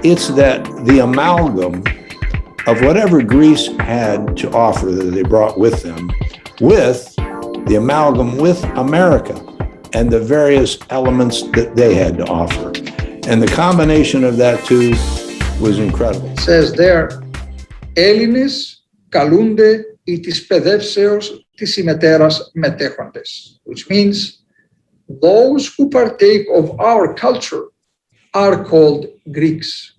It's that the amalgam of whatever Greece had to offer that they brought with them, with the amalgam with America and the various elements that they had to offer. And the combination of that two was incredible. It says there, Έλληνες καλούνται οι της παιδεύσεως της ημετέρας μετέχοντες, which means those who partake of our culture are called Greeks.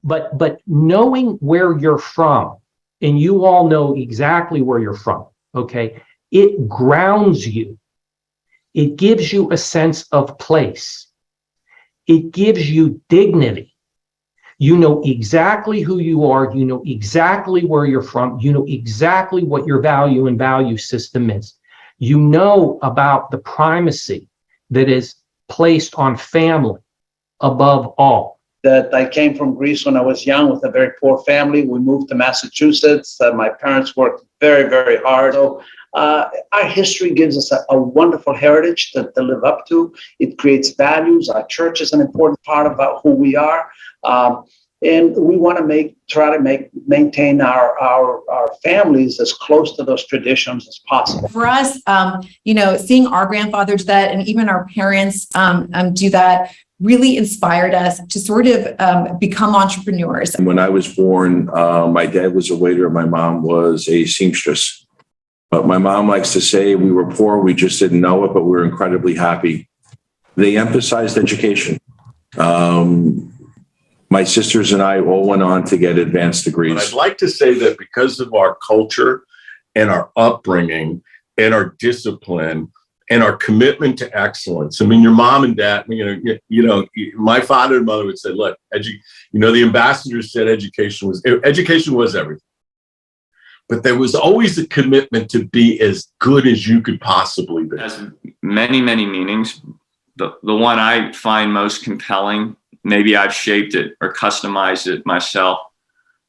But knowing where you're from, and you all know exactly where you're from, okay, it grounds you. It gives you a sense of place. It gives you dignity. You know exactly who you are. You know exactly where you're from. You know exactly what your value and value system is. You know about the primacy that is placed on family above all. That I came from Greece when I was young with a very poor family. We moved to Massachusetts. My parents worked very, very hard. So our history gives us a wonderful heritage to live up to. It creates values. Our church is an important part of who we are. And we want to try to maintain our families as close to those traditions as possible. For us, seeing our grandfathers do that and even our parents do that really inspired us to sort of become entrepreneurs. When I was born, my dad was a waiter and my mom was a seamstress. But my mom likes to say we were poor, we just didn't know it, but we were incredibly happy. They emphasized education. My sisters and I all went on to get advanced degrees. But I'd like to say that because of our culture and our upbringing and our discipline and our commitment to excellence. I mean, your mom and dad, my father and mother would say, look, the ambassadors said education was everything. But there was always a commitment to be as good as you could possibly be. It has many, many meanings. The one I find most compelling, maybe I've shaped it or customized it myself,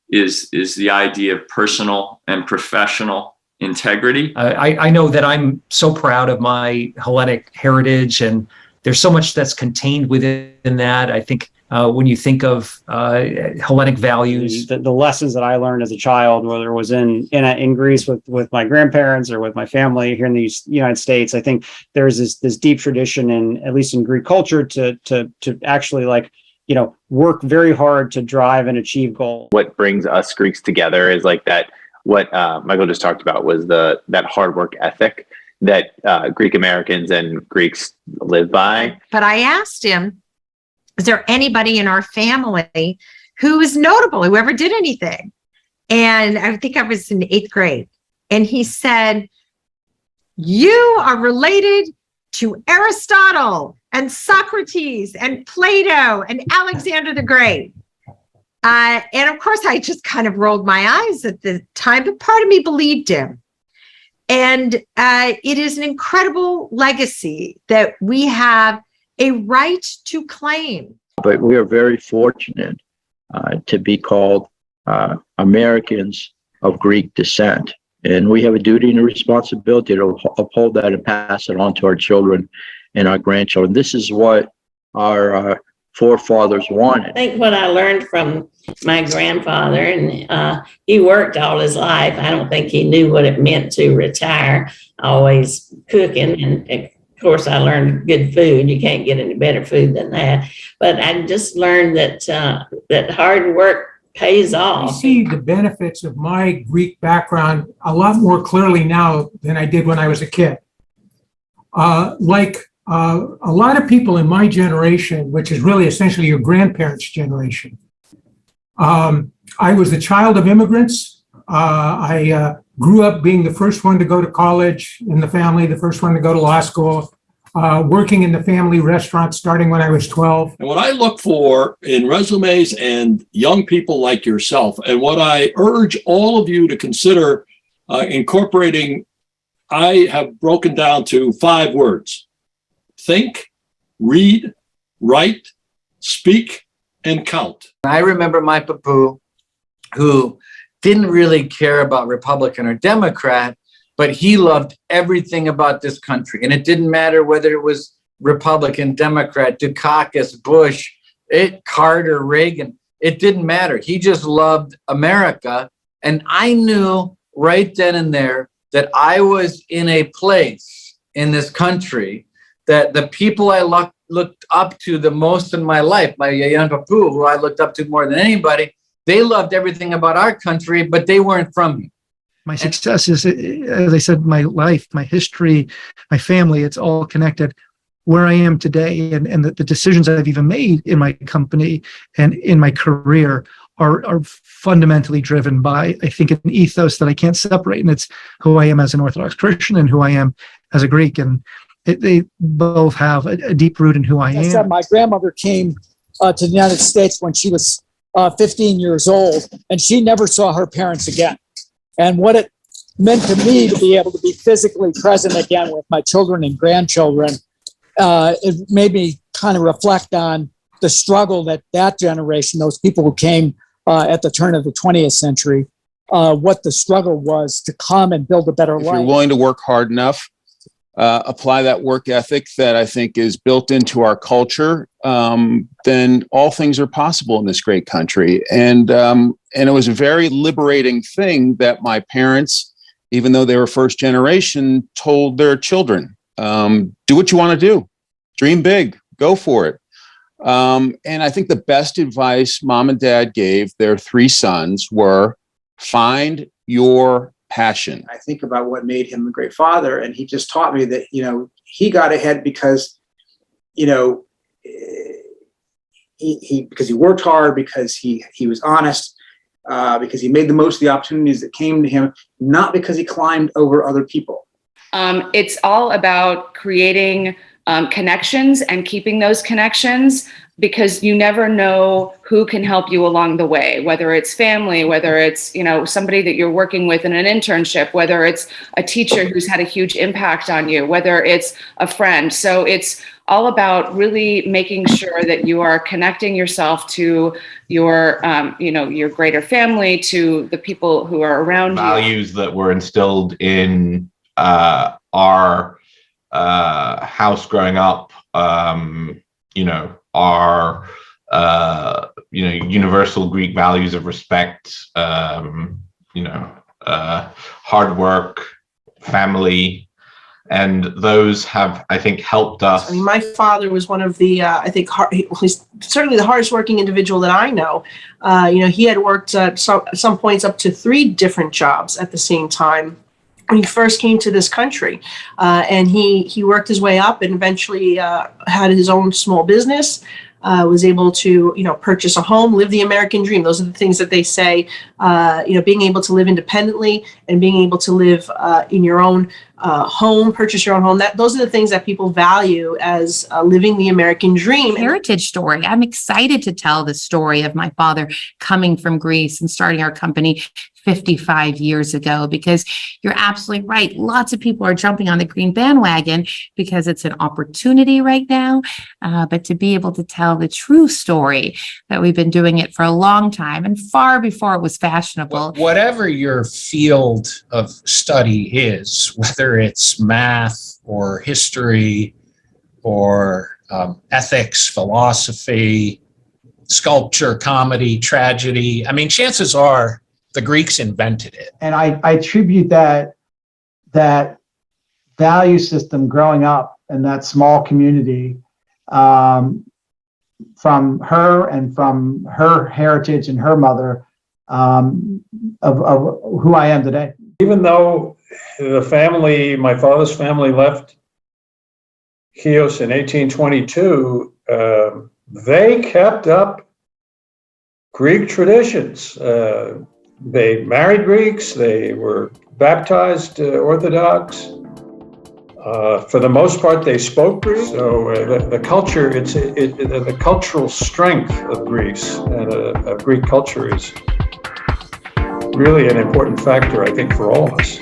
is the idea of personal and professional integrity. I know that I'm so proud of my Hellenic heritage, and there's so much that's contained within that. I think when you think of Hellenic values, the lessons that I learned as a child, whether it was in Greece with my grandparents or with my family here in the United States, I think there's this deep tradition at least in Greek culture to actually work very hard to drive and achieve goals. What brings us Greeks together is like that. What Michael just talked about was that hard work ethic that Greek Americans and Greeks live by. But I asked him, is there anybody in our family who is notable, who ever did anything? And I think I was in 8th grade. And he said, you are related to Aristotle and Socrates and Plato and Alexander the Great. And of course, I just kind of rolled my eyes at the time, but part of me believed him. And it is an incredible legacy that we have a right to claim. But we are very fortunate to be called Americans of Greek descent. And we have a duty and a responsibility to uphold that and pass it on to our children and our grandchildren. This is what our forefathers wanted. I think what I learned from my grandfather, and he worked all his life. I don't think he knew what it meant to retire, always cooking. And of course, I learned good food. You can't get any better food than that. But I just learned that hard work pays off. I see the benefits of my Greek background a lot more clearly now than I did when I was a kid. A lot of people in my generation, which is really essentially your grandparents' generation, I was the child of immigrants. I grew up being the first one to go to college in the family, the first one to go to law school, working in the family restaurant starting when I was 12. And what I look for in resumes and young people like yourself, and what I urge all of you to consider incorporating, I have broken down to 5 words: think, read, write, speak, and count. I remember my papu, who didn't really care about Republican or Democrat, but he loved everything about this country. And it didn't matter whether it was Republican, Democrat, Dukakis, Bush, Carter, Reagan. It didn't matter. He just loved America. And I knew right then and there that I was in a place in this country that the people I looked up to the most in my life, my Yayan Papu, who I looked up to more than anybody, they loved everything about our country, but they weren't from here. My success is, as I said, my life, my history, my family, it's all connected. Where I am today and the decisions I've even made in my company and in my career are fundamentally driven by, I think, an ethos that I can't separate. And it's who I am as an Orthodox Christian and who I am as a Greek. And they both have a deep root in who I am. Said, my grandmother came to the United States when she was 15 years old, and she never saw her parents again. And what it meant to me to be able to be physically present again with my children and grandchildren, it made me kind of reflect on the struggle that generation, those people who came at the turn of the 20th century, what the struggle was to come and build a better life. If you're willing to work hard enough, apply that work ethic that I think is built into our culture, then all things are possible in this great country. And it was a very liberating thing that my parents, even though they were first generation, told their children, do what you want to do, dream big, go for it. And I think the best advice mom and dad gave their three sons were find your passion. I think about what made him a great father, and he just taught me that, he got ahead because, because he worked hard, because he was honest, because he made the most of the opportunities that came to him, not because he climbed over other people. It's all about creating connections and keeping those connections, because you never know who can help you along the way, whether it's family, whether it's, somebody that you're working with in an internship, whether it's a teacher who's had a huge impact on you, whether it's a friend. So it's all about really making sure that you are connecting yourself to your, your greater family, to the people who are around you. Values that were instilled in our house growing up, our universal Greek values of respect, hard work, family, and those have, I think, helped us. I mean, my father was one of the, he's certainly the hardest working individual that I know. He had worked at some points up to 3 different jobs at the same time when he first came to this country, and he worked his way up and eventually had his own small business, was able to purchase a home, live the American dream. Those are the things that they say, being able to live independently and being able to live in your own home, purchase your own home. Those are the things that people value as living the American dream. Heritage story. I'm excited to tell the story of my father coming from Greece and starting our company 55 years ago, because you're absolutely right. Lots of people are jumping on the green bandwagon because it's an opportunity right now. But to be able to tell the true story that we've been doing it for a long time and far before it was fashionable. Whatever your field of study is, whether it's math or history or ethics, philosophy, sculpture, comedy, tragedy, I mean, chances are the Greeks invented it. And I attribute that value system growing up in that small community from her and from her heritage and her mother of who I am today. Even though the family, my father's family, left Chios in 1822, they kept up Greek traditions. They married Greeks. They were baptized Orthodox. For the most part, they spoke Greek. So the culture, the cultural strength of Greece and of Greek culture is really an important factor, I think, for all of us.